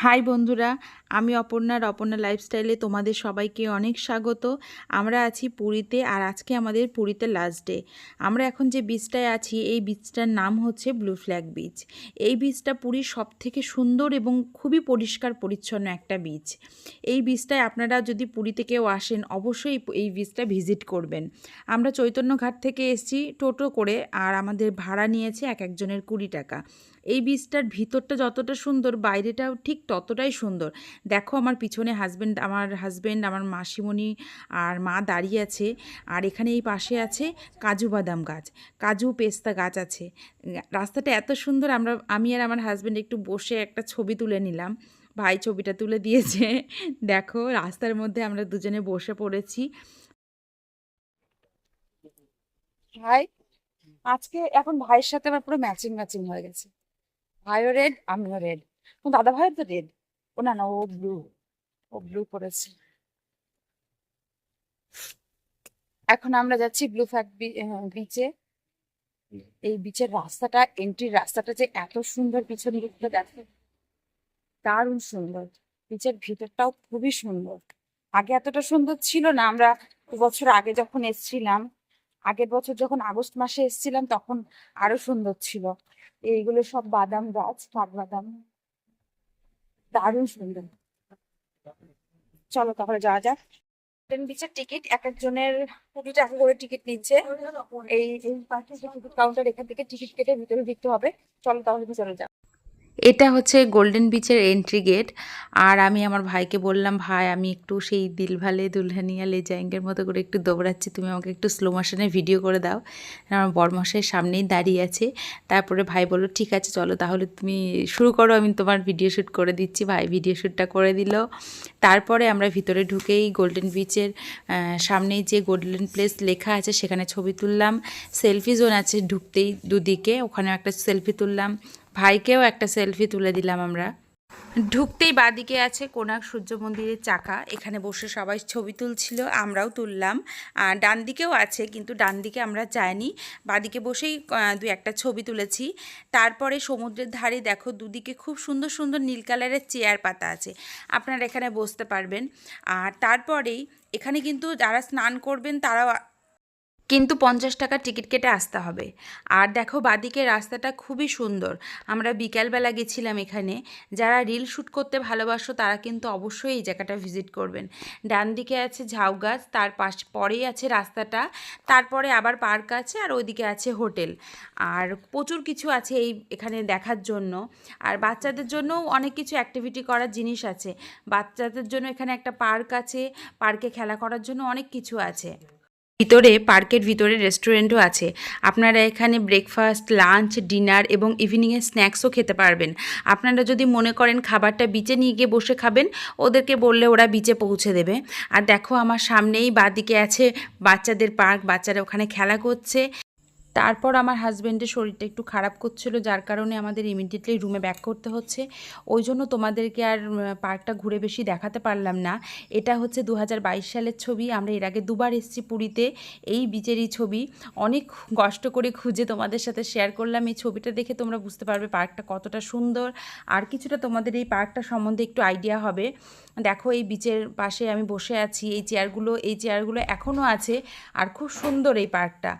High বন্ধুরা, আমি অপর্ণা লাইফস্টাইলে তোমাদের সবাইকে অনেক স্বাগত। আমরা আছি পুরীতে, আর আজকে আমাদের পুরীতে লাস্ট ডে। আমরা এখন যে বিচটায় আছি এই বিচটার নাম হচ্ছে ব্লু ফ্ল্যাগ বিচ। এই বিচটা পুরীর সবথেকে সুন্দর এবং খুবই পরিষ্কার পরিচ্ছন্ন একটা বিচ। এই বিচটায় আপনারা যদি পুরীতে কেউ আসেন অবশ্যই এই বিচটা ভিজিট করবেন। আমরা চৈতন্যঘাট থেকে এসেছি টোটো করে, আর আমাদের ভাড়া নিয়েছে এক একজনের 20 টাকা। এই বীজটার ভিতরটা যতটা সুন্দর বাইরেটাও ঠিক ততটাই সুন্দর। দেখো আমার পিছনে হাজব্যান্ড আমার মাসিমণি আর মা দাঁড়িয়ে আছে, আর এখানে এই পাশে আছে কাজু বাদাম গাছ, কাজু পেস্তা গাছ আছে। রাস্তাটা এত সুন্দর, আমি আর আমার হাজব্যান্ড একটু বসে একটা ছবি তুলে নিলাম। ভাই ছবিটা তুলে দিয়েছে। দেখো রাস্তার মধ্যে আমরা দুজনে বসে পড়েছি। ভাই আজকে এখন ভাইয়ের সাথে আমার পুরো ম্যাচিং ম্যাচিং হয়ে গেছে। ভাইও রেড, আমিও রেড। দাদা ভাইও তো রেড। ও না না, ও ব্লু পরেছে। এখন আমরা যাচ্ছি ব্লু ফ্ল্যাগ বিচে। এই বিচের রাস্তাটা, এন্ট্রির রাস্তাটা যে এত সুন্দর, পিছন দিকটা দেখো, দারুণ সুন্দর। বিচের ভিতরটাও খুবই সুন্দর। আগে এতটা সুন্দর ছিল না। আমরা 2 বছর আগে যখন এসেছিলাম, আগের বছর যখন আগস্ট মাসে এসেছিলাম তখন আরো সুন্দর ছিল। এইগুলো সব বাদাম গাছ, কাঠবাদাম, দারুণ সুন্দর। চলো তাহলে যাওয়া যাক। ট্রেন বিচের টিকিট এক একজনের 20 টাকা করে টিকিট নিচ্ছে। এই এই পার্কে টিকিট কাউন্টার, এখান থেকে টিকিট কেটে ভিতরে ঢুকতে হবে। চলো তাহলে ভিতরে যাও। এটা হচ্ছে গোল্ডেন বিচের এন্ট্রি গেট। আর আমি আমার ভাইকে বললাম, ভাই আমি একটু সেই দিলভালে দুলহানিয়া লে জায়েঙ্গের মতো করে একটু দৌড়াচ্ছি, তুমি আমাকে একটু স্লো মোশনে ভিডিও করে দাও। আমার বরমশাইয়ের সামনেই দাঁড়িয়ে আছে। তারপরে ভাই বলল ঠিক আছে চলো তাহলে তুমি শুরু করো, আমি তোমার ভিডিও শ্যুট করে দিচ্ছি। ভাই ভিডিও শ্যুটটা করে দিল। তারপরে আমরা ভিতরে ঢুকেই গোল্ডেন বিচের সামনেই যে গোল্ডেন প্লেস লেখা আছে সেখানে ছবি তুললাম। সেলফি জোন আছে ঢুকতেই দুদিকে, ওখানেও একটা সেলফি তুললাম। ভাইকেও একটা সেলফি তুলে দিলাম আমরা। ঢুকতেই বাঁদিকে আছে কোণার্ক সূর্য মন্দিরের চাকা, এখানে বসে সবাই ছবি তুলছিল, আমরাও তুললাম। আর ডান দিকেও আছে, কিন্তু ডান দিকে আমরা যাইনি, বাঁদিকে বসেই দু একটা ছবি তুলেছি। তারপরে সমুদ্রের ধারে দেখো দুদিকে খুব সুন্দর সুন্দর নীল কালারের চেয়ার পাতা আছে, আপনারা এখানে বসতে পারবেন। আর তারপরেই এখানে কিন্তু যারা স্নান করবেন তারাও কিন্তু 50 টাকা টিকিট কেটে আসতে হবে। আর দেখো বাদিকে রাস্তাটা খুবই সুন্দর। আমরা বিকালবেলা গেছিলাম এখানে। যারা রিল শ্যুট করতে ভালোবাসো তারা কিন্তু অবশ্যই এই জায়গাটা ভিজিট করবেন। ডান দিকে আছে ঝাউ গাছ, তার পরেই আছে রাস্তাটা, তারপরে আবার পার্ক আছে, আর ওইদিকে আছে হোটেল। আর প্রচুর কিছু আছে এখানে দেখার জন্য। আর বাচ্চাদের জন্যও অনেক কিছু অ্যাক্টিভিটি করার জিনিস আছে। বাচ্চাদের জন্য এখানে একটা পার্ক আছে, পার্কে খেলা করার জন্য অনেক কিছু আছে। পার্কের ভিতরে রেস্টুরেন্টও আছে, আপনারা এখানে ব্রেকফাস্ট, লাঞ্চ, ডিনার এবং ইভিনিংয়ের স্ন্যাক্সও খেতে পারবেন। আপনারা যদি মনে করেন খাবারটা বিচে নিয়ে গিয়ে বসে খাবেন, ওদেরকে বললে ওরা বিচে পৌঁছে দেবে। আর দেখো আমার সামনেই বাঁদিকে আছে বাচ্চাদের পার্ক, বাচ্চারা ওখানে খেলা করছে। তারপর আমার হাজব্যান্ডের শরীরটা একটু খারাপ করছিল, যার কারণে আমাদের ইমিডিয়েটলি রুমে ব্যাক করতে হচ্ছে। ওই জন্য তোমাদেরকে আর পার্কটা ঘুরে বেশি দেখাতে পারলাম না। এটা হচ্ছে 2022 সালের ছবি। আমরা এর আগে 2বার এসেছি পুরীতে, এই বিচেরই ছবি। অনেক কষ্ট করে খুঁজে তোমাদের সাথে শেয়ার করলাম। এই ছবিটা দেখে তোমরা বুঝতে পারবে পার্কটা কতটা সুন্দর, আর কিছুটা তোমাদের এই পার্কটা সম্বন্ধে একটু আইডিয়া হবে। দেখো এই বিচের পাশে আমি বসে আছি, এই চেয়ারগুলো এখনও আছে, আর খুব সুন্দর এই পার্কটা।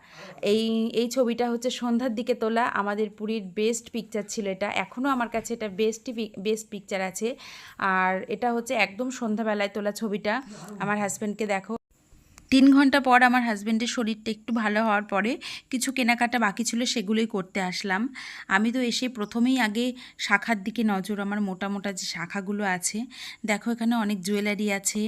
এই এই ছবিটা হচ্ছে সন্ধ্যার দিকে তোলা, আমাদের পুরীর বেস্ট পিকচার ছিল এটা। এখনও আমার কাছে এটা বেস্ট পিকচার আছে। আর এটা হচ্ছে একদম সন্ধ্যাবেলায় তোলা ছবিটা। আমার হাজব্যান্ডকে দেখো। 3 ঘন্টা পর আমার হাজব্যান্ডের শরীরটা একটু ভালো হওয়ার পরে কিছু কেনাকাটা বাকি ছিল, সেগুলোই করতে আসলাম। আমি তো এসে প্রথমেই আগে শাখার দিকে নজর, আমার মোটা মোটা যে শাখাগুলো আছে। দেখো এখানে অনেক জুয়েলারি আছে।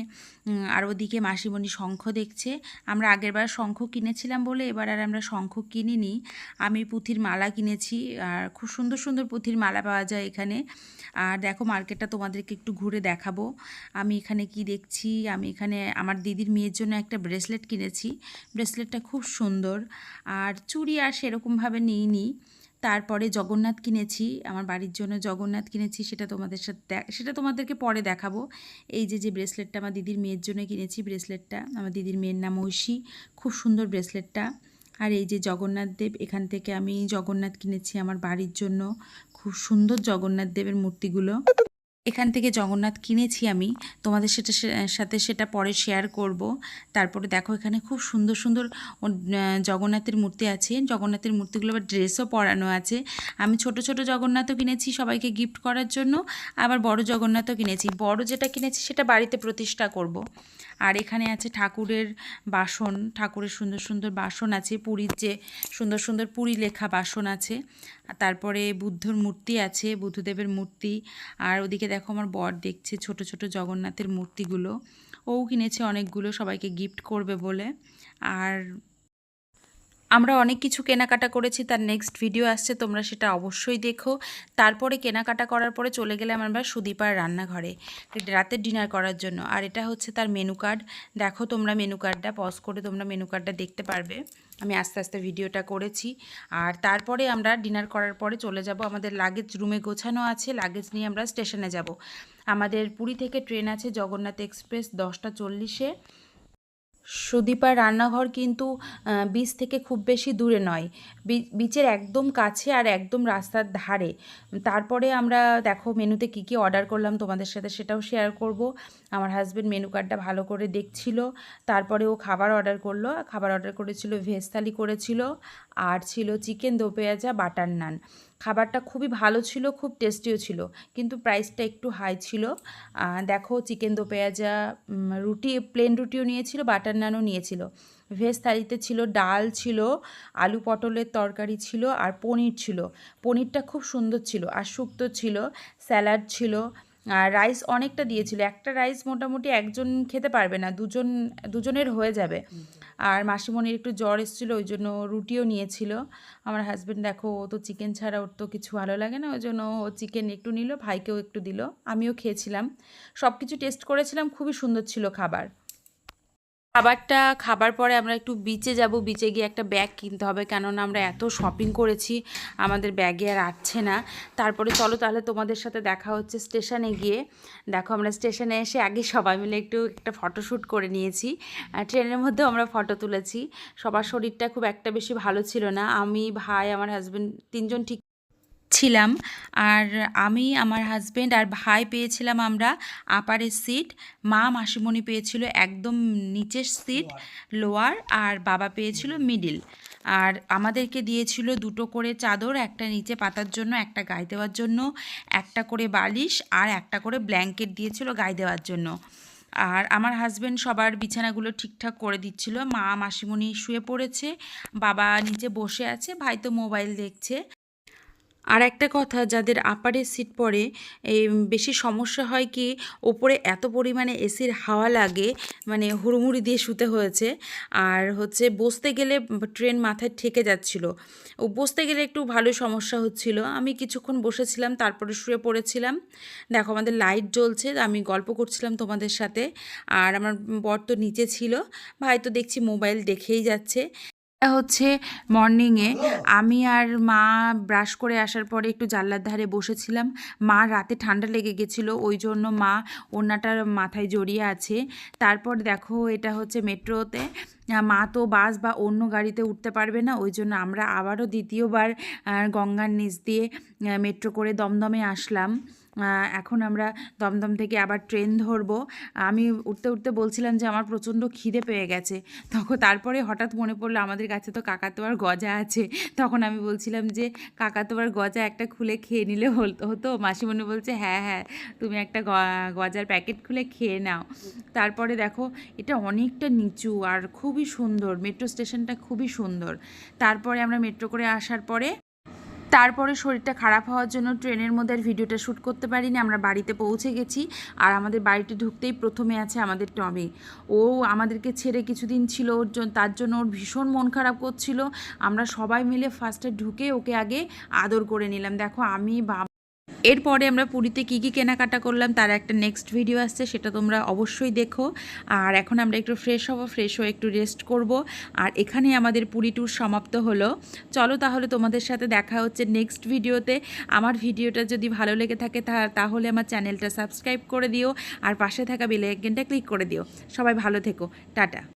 আর ওদিকে মাসিমণি শঙ্খ দেখছে। আমরা আগেরবার শঙ্খ কিনেছিলাম বলে এবার আর আমরা শঙ্খ কিনিনি। আমি পুঁথির মালা কিনেছি, আর খুব সুন্দর সুন্দর পুঁথির মালা পাওয়া যায় এখানে। আর দেখো মার্কেটটা তোমাদেরকে একটু ঘুরে দেখাবো। আমি এখানে কি দেখছি, আমি এখানে আমার দিদির মেয়ের জন্য একটা ব্রেসলেট কিনেছি। ব্রেসলেটটা খুব সুন্দর। আর চুড়ি আর সেরকমভাবে নিইনি। তারপরে জগন্নাথ কিনেছি, আমার বাড়ির জন্য জগন্নাথ কিনেছি, সেটা তোমাদেরকে পরে দেখাবো। এই যে ব্রেসলেটটা আমার দিদির মেয়ের জন্য কিনেছি, ব্রেসলেটটা আমার দিদির মেয়ের নাম ঐশী, খুব সুন্দর ব্রেসলেটটা। আর এই যে জগন্নাথ দেব, এখান থেকে আমি জগন্নাথ কিনেছি আমার বাড়ির জন্য, খুব সুন্দর জগন্নাথ দেবের মূর্তিগুলো। এখান থেকে জগন্নাথ কিনেছি আমি, তোমাদের সাথে সেটা পরে শেয়ার করব। তারপরে দেখো এখানে খুব সুন্দর সুন্দর জগন্নাথের মূর্তি আছে। জগন্নাথের মূর্তিগুলো আবার ড্রেসও পরানো আছে। আমি ছোট ছোট জগন্নাথও কিনেছি সবাইকে গিফট করার জন্য, আবার বড় জগন্নাথও কিনেছি। বড় যেটা কিনেছি সেটা বাড়িতে প্রতিষ্ঠা করব। আর এখানে আছে ঠাকুরের বাসন, ঠাকুরের সুন্দর সুন্দর বাসন আছে, পুরীর যে সুন্দর সুন্দর পুরী লেখা বাসন আছে। আর তারপরে বুদ্ধর মূর্তি আছে, বুদ্ধদেবের মূর্তি। আর ওদিকে দেখো আমার বর দেখছে ছোট ছোট জগন্নাথের মূর্তিগুলো, ও কিনেছে অনেকগুলো সবাইকে গিফট করবে বলে। আর আমরা অনেক কিছু কেনাকাটা করেছি, তার নেক্সট ভিডিও আসছে, তোমরা সেটা অবশ্যই দেখো। তারপরে কেনাকাটা করার পরে চলে গেলাম আমরা সুদীপার রান্নাঘরে রাতের ডিনার করার জন্য। আর এটা হচ্ছে তার মেনু কার্ড। দেখো তোমরা মেনু কার্ডটা পজ করে তোমরা মেনু কার্ডটা দেখতে পারবে। আমি আস্তে আস্তে ভিডিওটা করেছি। আর তারপরে আমরা ডিনার করার পরে চলে যাব, আমাদের লাগেজ রুমে গোছানো আছে, লাগেজ নিয়ে আমরা স্টেশনে যাব। আমাদের পুরী থেকে ট্রেন আছে জগন্নাথ এক্সপ্রেস 10টা 40-এ। সুদীপার রান্নাঘর কিন্তু বিচ থেকে খুব বেশি দূরে নয়, বিচের একদম কাছে আর একদম রাস্তার ধারে। তারপরে আমরা দেখো মেনুতে কি কি অর্ডার করলাম তোমাদের সাথে সেটাও শেয়ার করব। আমার হাজব্যান্ড মেনু কার্ডটা ভালো করে দেখছিল, তারপরে ও খাবার অর্ডার করলো। খাবার অর্ডার করেছিল, ভেজ থালি করেছিল, আর ছিল চিকেন দো পেঁয়াজা বাটার নান। খাবারটা খুবই ভালো ছিল, খুব টেস্টিও ছিল, কিন্তু প্রাইসটা একটু হাই ছিল। দেখো চিকেন দো পেঁয়াজা, রুটি প্লেন রুটিও নিয়েছিল, বাটার নানও নিয়েছিল। ভেজ থালিতে ছিল ডাল, ছিল আলু পটলের তরকারি ছিল, আর পনির ছিল। পনিরটা খুব সুন্দর ছিল, আর শুক্তো ছিল, স্যালাড ছিল। আর রাইস অনেকটা দিয়েছিল, একটা রাইস মোটামুটি একজন খেতে পারবে না, দুজনের হয়ে যাবে। আর মাসিমণির একটু জ্বর এসেছিলো, ওই জন্য রুটিও নিয়েছিল। আমার হাজব্যান্ড দেখো, ও তো চিকেন ছাড়া ওর তো কিছু ভালো লাগে না, ওই জন্য ও চিকেন একটু নিল, ভাইকেও একটু দিল, আমিও খেয়েছিলাম। সব কিছু টেস্ট করেছিলাম, খুবই সুন্দর ছিল খাবার। খাবারটা খাবার পরে আমরা একটু বিচে যাব, বিচে গিয়ে একটা ব্যাগ কিনতে হবে, কেননা আমরা এত শপিং করেছি আমাদের ব্যাগে আর আটছে না। তারপরে চলো তাহলে তোমাদের সাথে দেখা হচ্ছে স্টেশনে গিয়ে। দেখো আমরা স্টেশনে এসে আগে সবাই মিলে একটা ফটোশ্যুট করে নিয়েছি, ট্রেনের মধ্যেও আমরা ফটো তুলেছি। সবার শরীরটা খুব একটা বেশি ভালো ছিল না, আমি ভাই আমার হাজব্যান্ড তিনজন ঠিক ছিলাম। আর আমি, আমার হাজব্যান্ড আর ভাই পেয়েছিলাম আমরা আপারের সিট, মা মাসিমণি পেয়েছিল একদম নিচের সিট লোয়ার, আর বাবা পেয়েছিল মিডিল। আর আমাদেরকে দিয়েছিল দুটো করে চাদর, একটা নিচে পাতার জন্য, একটা গায়ে দেওয়ার জন্য, একটা করে বালিশ, আর একটা করে ব্ল্যাঙ্কেট দিয়েছিল গায়ে দেওয়ার জন্য। আর আমার হাজব্যান্ড সবার বিছানাগুলো ঠিকঠাক করে দিচ্ছিল। মা মাসিমণি শুয়ে পড়েছে, বাবা নিচে বসে আছে, ভাই তো মোবাইল দেখছে। আর একটা কথা, যাদের আপারের সিট পড়ে এই বেশি সমস্যা হয় কি, ওপরে এত পরিমাণে এসির হাওয়া লাগে, মানে হুড়মুড়ি দিয়ে শুতে হয়েছে। আর হচ্ছে বসতে গেলে ট্রেন মাথায় ঠেকে যাচ্ছিল, ও বসতে গেলে একটু ভালো সমস্যা হচ্ছিল। আমি কিছুক্ষণ বসেছিলাম, তারপরে শুয়ে পড়েছিলাম। দেখো আমাদের লাইট জ্বলছে, আমি গল্প করছিলাম তোমাদের সাথে। আর আমার বর তো নিচে ছিল, ভাই তো দেখছি মোবাইল দেখেই যাচ্ছে। এটা হচ্ছে মর্নিংয়ে আমি আর মা ব্রাশ করে আসার পরে একটু জানলার ধারে বসেছিলাম। মা রাতে ঠান্ডা লেগে গেছিলো, ওই জন্য মা ওড়নাটা মাথায় জড়িয়ে আছে। তারপর দেখো এটা হচ্ছে মেট্রোতে, মা তো বাস বা অন্য গাড়িতে উঠতে পারবে না, ওই জন্য আমরা আবারও দ্বিতীয়বার গঙ্গার নিচ দিয়ে মেট্রো করে দমদমে আসলাম। এখন আমরা দমদম থেকে আবার ট্রেন ধরবো। আমি উঠতে উঠতে বলছিলাম যে আমার প্রচণ্ড খিদে পেয়ে গেছে, তখন তারপরে হঠাৎ মনে পড়লো আমাদের কাছে তো কাকাতুয়ার গজা আছে। তখন আমি বলছিলাম যে কাকাতুয়ার গজা একটা খুলে খেয়ে নিলে হতো। মাসিমণি বলছে হ্যাঁ হ্যাঁ, তুমি একটা গজার প্যাকেট খুলে খেয়ে নাও। তারপরে দেখো এটা অনেকটা নিচু আর খুবই সুন্দর, মেট্রো স্টেশনটা খুবই সুন্দর। তারপরে আমরা মেট্রো করে আসার পরে শরীরটা খারাপ হওয়ার জন্য ট্রেনের মধ্যে আর ভিডিওটা শ্যুট করতে পারিনি। আমরা বাড়িতে পৌঁছে গেছি, আর আমাদের বাড়িতে ঢুকতেই প্রথমে আছে আমাদের টমি। ও আমাদেরকে ছেড়ে কিছুদিন ছিল, তার জন্য ওর ভীষণ মন খারাপ করছিল। আমরা সবাই মিলে ফার্স্টে ঢুকে ওকে আগে আদর করে নিলাম। দেখো আমি এরপরে আমরা পুরীতে কী কী কেনাকাটা করলাম তার একটা নেক্সট ভিডিও আসছে, সেটা তোমরা অবশ্যই দেখো। আর এখন আমরা একটু ফ্রেশ হব, ফ্রেশ হয়ে একটু রেস্ট করব। আর এখানে আমাদের পুরী ট্যুর সমাপ্ত হলো। চলো তাহলে তোমাদের সাথে দেখা হচ্ছে নেক্সট ভিডিওতে। আমার ভিডিওটা যদি ভালো লেগে থাকে তাহলে আমার চ্যানেলটা সাবস্ক্রাইব করে দিও, আর পাশে থাকা বেল আইকনটা ক্লিক করে দিও। সবাই ভালো থেকো, টাটা।